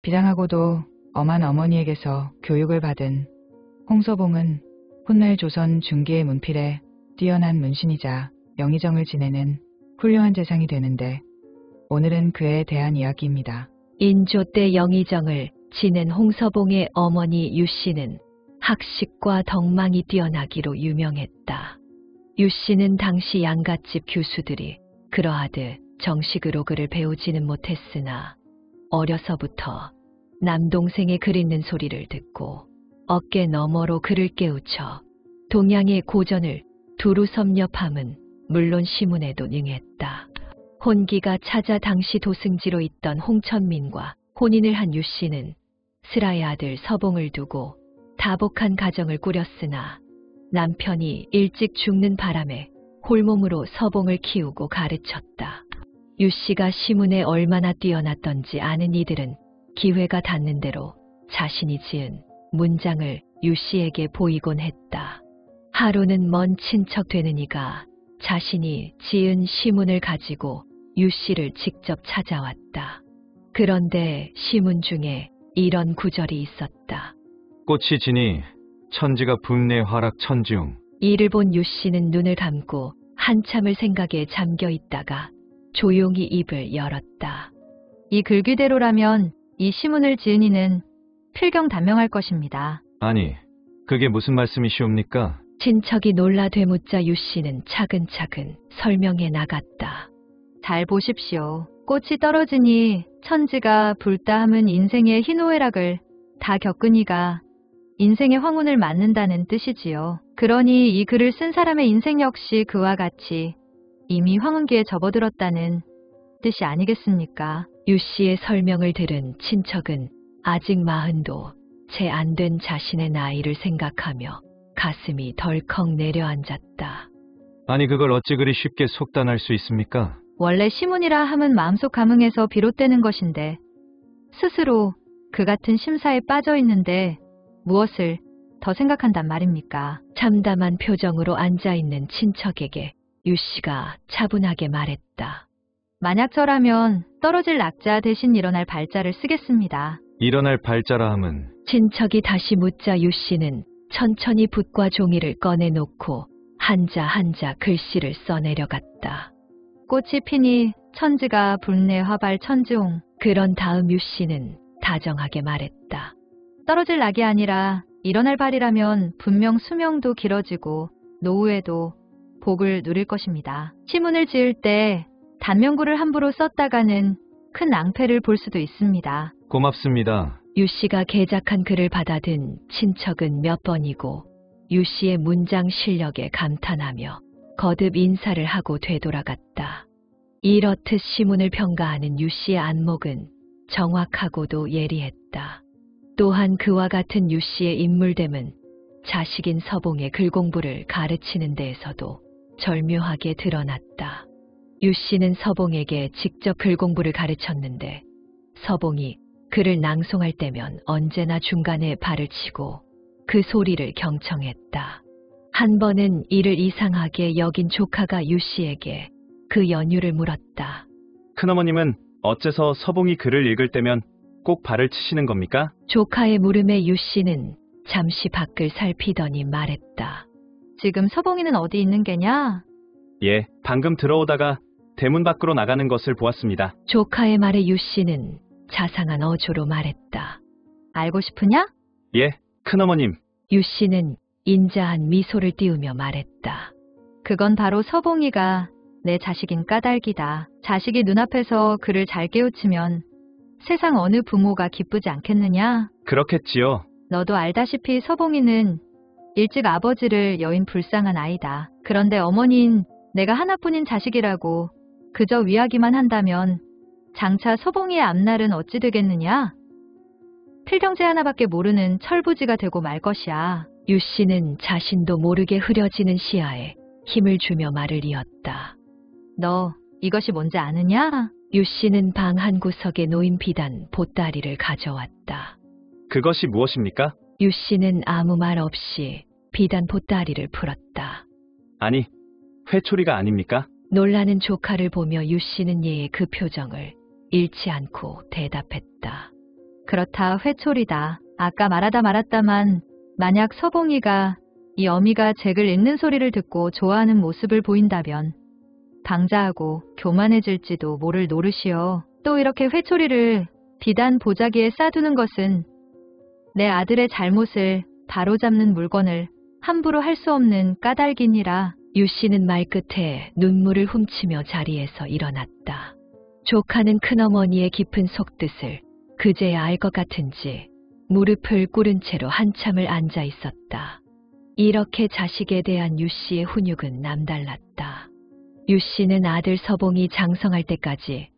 비장하고도 엄한 어머니에게서 교육을 받은 홍서봉은 훗날 조선 중기의 문필에 뛰어난 문신이자 영의정을 지내는 훌륭한 재상이 되는데 오늘은 그에 대한 이야기입니다. 인조 때 영의정을 지낸 홍서봉의 어머니 유씨는 학식과 덕망이 뛰어나기로 유명했다. 유씨는 당시 양갓집 교수들이 그러하듯 정식으로 글을 배우지는 못했으나 어려서부터 남동생의 글 읽는 소리를 듣고 어깨 너머로 그를 깨우쳐 동양의 고전을 두루 섭렵함은 물론 시문에도 능했다. 혼기가 찾아 당시 도승지로 있던 홍천민과 혼인을 한 유씨는 슬아의 아들 서봉을 두고 다복한 가정을 꾸렸으나 남편이 일찍 죽는 바람에 홀몸으로 서봉을 키우고 가르쳤다. 유씨가 시문에 얼마나 뛰어났던지 아는 이들은 기회가 닿는 대로 자신이 지은 문장을 유씨에게 보이곤 했다. 하루는 먼 친척 되는 이가 자신이 지은 시문을 가지고 유씨를 직접 찾아왔다. 그런데 시문 중에 이런 구절이 있었다. 꽃이 지니 천지가 분내 화락 천지웅. 이를 본 유씨는 눈을 감고 한참을 생각에 잠겨 있다가 조용히 입을 열었다. 이 글귀대로라면 이 시문을 지은 이는 필경단명할 것입니다. 아니, 그게 무슨 말씀이시옵니까? 친척이 놀라 되묻자 유씨는 차근차근 설명해 나갔다. 잘 보십시오. 꽃이 떨어지니 천지가 불다 함은 인생의 희노애락을 다 겪은 이가 인생의 황혼을 맞는다는 뜻이지요. 그러니 이 글을 쓴 사람의 인생 역시 그와 같이 이미 황혼기에 접어들었다는 뜻이 아니겠습니까? 유씨의 설명을 들은 친척은 아직 40도 채 안 된 자신의 나이를 생각하며 가슴이 덜컥 내려앉았다. 아니, 그걸 어찌 그리 쉽게 속단할 수 있습니까? 원래 시문이라 함은 마음속 감흥에서 비롯되는 것인데 스스로 그 같은 심사에 빠져 있는데 무엇을 더 생각한단 말입니까? 참담한 표정으로 앉아있는 친척에게 유씨가 차분하게 말했다. 만약 저라면 떨어질 낙자 대신 일어날 발자를 쓰겠습니다. 일어날 발자라 함은 친척이 다시 묻자 유씨는 천천히 붓과 종이를 꺼내놓고 한자 한자 글씨를 써내려갔다. 꽃이 피니 천지가 불내 화발 천지홍. 그런 다음 유씨는 다정하게 말했다. 떨어질 낙이 아니라 일어날 발이라면 분명 수명도 길어지고 노후에도 복을 누릴 것입니다. 시문을 지을 때 단명구를 함부로 썼다가는 큰 낭패를 볼 수도 있습니다. 고맙습니다. 유씨가 개작한 글을 받아든 친척은 몇 번이고 유씨의 문장 실력에 감탄하며 거듭 인사를 하고 되돌아갔다. 이렇듯 시문을 평가하는 유씨의 안목은 정확하고도 예리했다. 또한 그와 같은 유씨의 인물됨은 자식인 서봉의 글공부를 가르치는 데에서도 절묘하게 드러났다. 유씨는 서봉에게 직접 글공부를 가르쳤는데 서봉이 글을 낭송할 때면 언제나 중간에 발을 치고 그 소리를 경청했다. 한 번은 이를 이상하게 여긴 조카가 유씨에게 그 연유를 물었다. 큰어머님은 어째서 서봉이 글을 읽을 때면 꼭 발을 치시는 겁니까? 조카의 물음에 유씨는 잠시 밖을 살피더니 말했다. 지금 서봉이는 어디 있는 게냐? 예, 방금 들어오다가 대문 밖으로 나가는 것을 보았습니다. 조카의 말에 유씨는 자상한 어조로 말했다. 알고 싶으냐? 예, 큰어머님. 유씨는 인자한 미소를 띄우며 말했다. 그건 바로 서봉이가 내 자식인 까닭이다. 자식이 눈앞에서 그를 잘 깨우치면 세상 어느 부모가 기쁘지 않겠느냐? 그렇겠지요. 너도 알다시피 서봉이는 일찍 아버지를 여인 불쌍한 아이다. 그런데 어머니인 내가 하나뿐인 자식이라고 그저 위하기만 한다면 장차 서봉이의 앞날은 어찌 되겠느냐? 필경제 하나밖에 모르는 철부지가 되고 말 것이야. 유씨는 자신도 모르게 흐려지는 시야에 힘을 주며 말을 이었다. 너 이것이 뭔지 아느냐? 유씨는 방 한 구석에 놓인 비단 보따리를 가져왔다. 그것이 무엇입니까? 유씨는 아무 말 없이 비단 보따리를 풀었다. 아니, 회초리가 아닙니까? 놀라는 조카를 보며 유씨는 얘의 그 표정을 잃지 않고 대답했다. 그렇다 회초리다. 아까 말하다 말았다만 만약 서봉이가 이 어미가 책을 읽는 소리를 듣고 좋아하는 모습을 보인다면 방자하고 교만해질지도 모를 노릇이요. 또 이렇게 회초리를 비단 보자기에 싸두는 것은 내 아들의 잘못을 바로잡는 물건을 함부로 할 수 없는 까닭이니라. 유 씨는 말끝에 눈물을 훔치며 자리에서 일어났다. 조카는 큰어머니의 깊은 속뜻을 그제야 알 것 같은지 무릎을 꿇은 채로 한참을 앉아 있었다. 이렇게 자식에 대한 유 씨의 훈육은 남달랐다. 유 씨는 아들 서봉이 장성할 때까지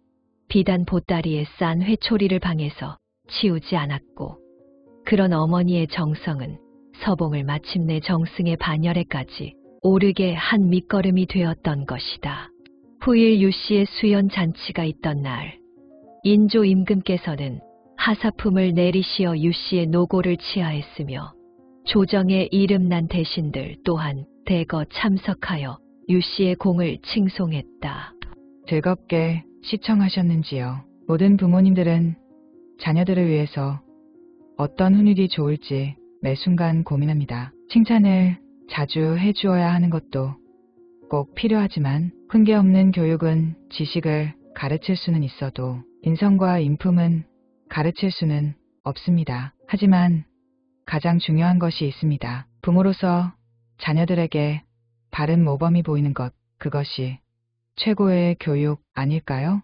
비단 보따리에 싼 회초리를 방에서 치우지 않았고, 그런 어머니의 정성은 서봉을 마침내 정승의 반열에까지 오르게 한 밑거름이 되었던 것이다. 후일 유 씨의 수연 잔치가 있던 날, 인조 임금께서는 하사품을 내리시어 유 씨의 노고를 치하했으며 조정에 이름난 대신들 또한 대거 참석하여 유 씨의 공을 칭송했다. 즐겁게 시청하셨는지요? 모든 부모님들은 자녀들을 위해서 어떤 훈육이 좋을지 매 순간 고민합니다. 칭찬을 자주 해주어야 하는 것도 꼭 필요하지만 훈계 없는 교육은 지식을 가르칠 수는 있어도 인성과 인품은 가르칠 수는 없습니다. 하지만 가장 중요한 것이 있습니다. 부모로서 자녀들에게 바른 모범이 보이는 것, 그것이 최고의 교육 아닐까요?